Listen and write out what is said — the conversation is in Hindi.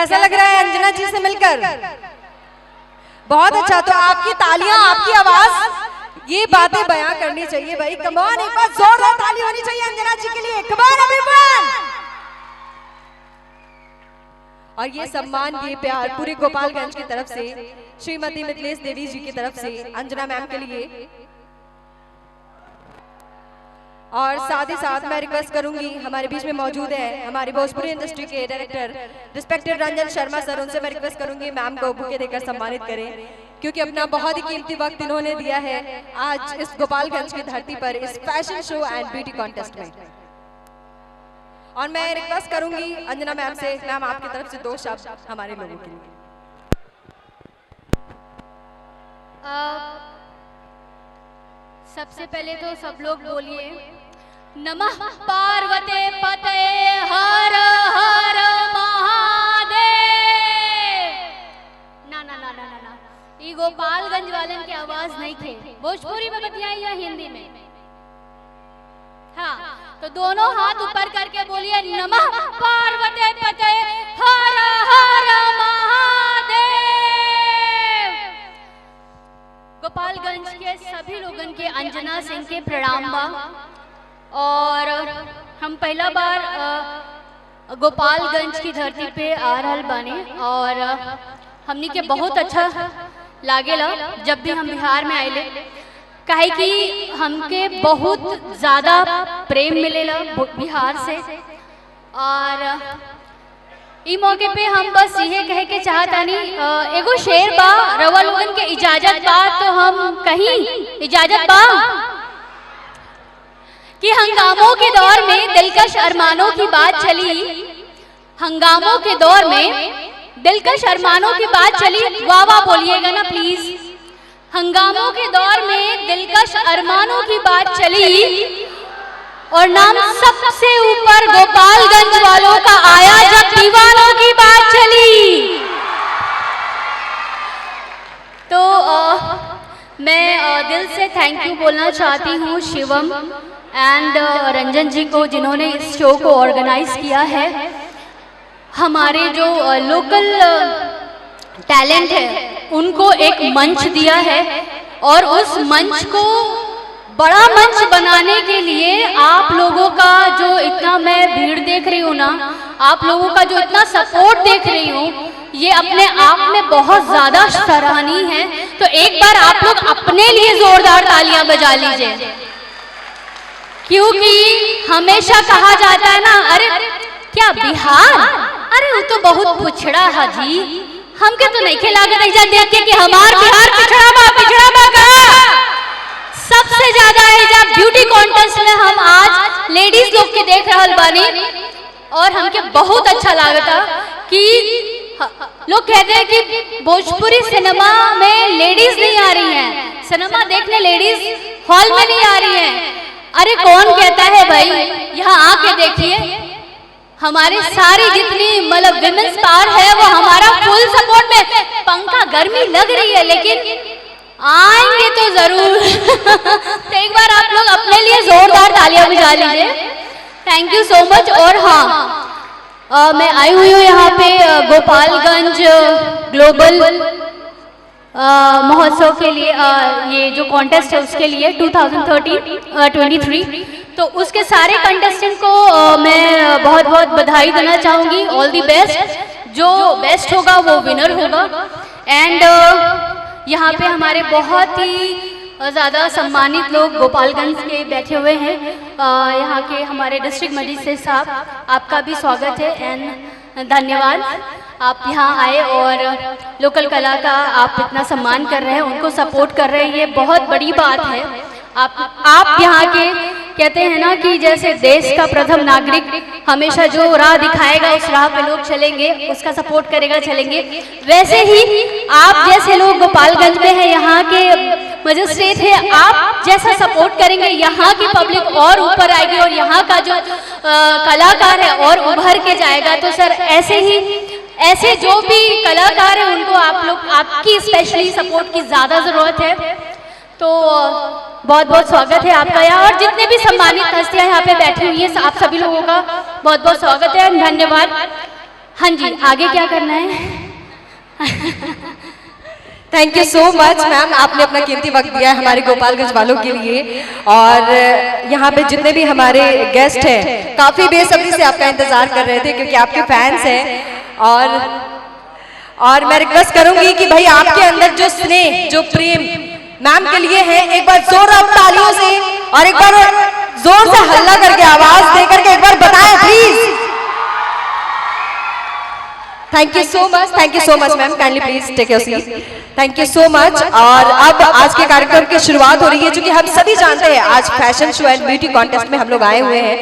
कैसा लग रहा है अंजना जी से मिलकर? बहुत अच्छा। तो आपकी तालियां, आपकी आवाज ये बातें बयां करनी चाहिए भाई। कम ऑन, एक बार जोरदार ताली होनी चाहिए अंजना जी के लिए। Come on everyone. और ये सम्मान, ये प्यार पूरे गोपालगंज की तरफ से श्रीमती मिथिलेश देवी जी की तरफ से अंजना मैम के लिए। और साथ ही साथ मैं रिक्वेस्ट करूंगी, हमारे बीच में मौजूद है हमारी भोजपुरी इंडस्ट्री के director respected Ranjan Sharma sir, उनसे मैं रिक्वेस्ट करूंगी मैम को बुके देकर सम्मानित करें, क्योंकि अपना बहुत ही कीमती वक्त इन्होंने दिया है आज इस गोपालगंज की धरती पर इस fashion show and beauty contest में। और मैं रिक्वेस्ट करूंगी अंजना मैम से, मैम आपकी तरफ से 2 शब्द हमारे लोगों के लिए। सबसे पहले तो सब लोग बोलिए नमः पार्वते पते हर हर महादेव। ना ना ना ना ना ना, ये गोपालगंज वाले की आवाज नहीं थे। भोजपुरी में बतियाई या हिंदी में? हाँ, तो दोनों हाथ ऊपर करके बोलिए नमः पार्वते पते हर हर महादेव। गोपालगंज के सभी लोगन के अंजना सिंह के प्रणाम बा। और हम पहला बार गोपालगंज की धरती पे आ रहल बानी और हमनी के बहुत अच्छा लागेला जब भी हम बिहार में आइले, काहे कि हमके बहुत ज़्यादा प्रेम मिलेला बिहार से। और ई मौके पे हम बस ये कहे के चाहतानी, एगो शेर बा, रवा लोगन के इजाजत बा तो हम कहीं इजाजत बा कि हंगामों के दौर में दिलकश अरमानों की बात चली, हंगामों के दौर में दिलकश अरमानों की बात चली। वाह वाह बोलिएगा ना प्लीज। हंगामों के दौर में दिलकश अरमानों की बात चली और नाम सबसे ऊपर गोपालगंज वालों का आया जब दीवानों की बात चली। तो मैं दिल से थैंक यू बोलना चाहती हूँ शिवम एंड रंजन जी को, जिन्होंने इस शो को ऑर्गेनाइज किया है। हमारे जो लोकल टैलेंट है उनको एक मंच दिया है और उस मंच को बड़ा मंच बनाने के लिए आप लोगों का जो इतना मैं भीड़ देख रही हूँ ना, आप लोगों का जो इतना सपोर्ट देख रही हूँ, ये अपने आप में बहुत ज्यादा सराहनीय है। तो एक बार आप लोग अपने लिए जोरदार तालियां बजा लीजिए, क्योंकि हमेशा कहा जाता है ना, अरे क्या बिहार, अरे वो तो बहुत पिछड़ा है जी, हमके तो नहीं खेलागे नहीं जा देख के कि हमार बिहार पिछड़ा बा का। सबसे ज्यादा है जब ब्यूटी कॉन्टेस्ट में हम आज लेडीज लोग के देख रहल बानी और हमके बहुत अच्छा लागता कि लोग कहते हैं कि भोजपुरी सिनेमा में लेडीज नहीं आ रही हैं, सिनेमा देखने लेडीज हॉल में नहीं आ रही हैं। अरे कौन कहता है भाई, यहाँ आके देखिए, हमारी सारी जितनी मतलब विमेंस पावर है वो हमारा फुल सपोर्ट में। पंखा गर्मी लग रही है लेकिन आएंगे तो जरूर। तो एक बार आप लोग अपने लिए जोरदार तालियां बजा लीजिए। Thank you so much. और हाँ, मैं आई हुई हूँ यहाँ पे गोपालगंज ग्लोबल महोत्सव के लिए, ये जो कॉन्टेस्ट है उसके लिए 2023, तो उसके सारे कंटेस्टेंट को मैं बहुत बहुत बधाई देना चाहूँगी। ऑल दी बेस्ट, जो बेस्ट होगा वो विनर होगा। एंड यहाँ पे हमारे बहुत ही ज़्यादा सम्मानित लोग गोपालगंज के बैठे हुए हैं। यहाँ के हमारे डिस्ट्रिक्ट मजिस्ट्रेट साहब, आपका भी स्वागत है एंड धन्यवाद, आप यहाँ आए और लोकल कला का आप इतना सम्मान कर रहे हैं, उनको सपोर्ट कर रहे हैं, ये बहुत बड़ी बात है। आप यहाँ के कहते हैं ना कि जैसे देश का प्रथम नागरिक हमेशा जो राह दिखाएगा उस राह पे लोग चलेंगे, उसका सपोर्ट करेगा चलेंगे, वैसे ही आप जैसे लोग गोपालगंज में हैं, यहाँ के मजिस्ट्रेट है, आप जैसा सपोर्ट करेंगे यहाँ की पब्लिक और ऊपर आएगी और यहाँ का जो कलाकार है और उभर के जाएगा। तो सर ऐसे जो भी कलाकार है उनको आप लोग, आपकी स्पेशली सपोर्ट की ज़्यादा ज़रूरत है। तो बहुत बहुत स्वागत है आपका यहाँ, और जितने भी सम्मानित हस्तियाँ यहाँ पे बैठी हुई हैं, आप सभी लोगों का बहुत बहुत स्वागत है, धन्यवाद। हाँ जी, आगे क्या करना है? Thank you so much ma'am, आपने अपना कीमती वक्त दिया है हमारे गोपालगंज वालों के लिए। और यहाँ पे जितने भी हमारे गेस्ट हैं काफी बेसब्री से आपका इंतजार कर रहे थे क्योंकि आपके फैंस हैं। और मैं रिक्वेस्ट करूंगी कि भाई आपके अंदर जो स्नेह, जो प्रेम मैम के लिए है, एक बार जोरदार तालियों से और एक बार जोर से हल्ला करके, आवाज दे करके एक बार बताएं please. Thank you so much ma'am, kindly please take your seat. Thank you so much. और अब आज के कार्यक्रम की शुरुआत हो रही है, क्योंकि हम सभी जानते हैं आज fashion show and beauty contest में हम लोग आए हुए हैं।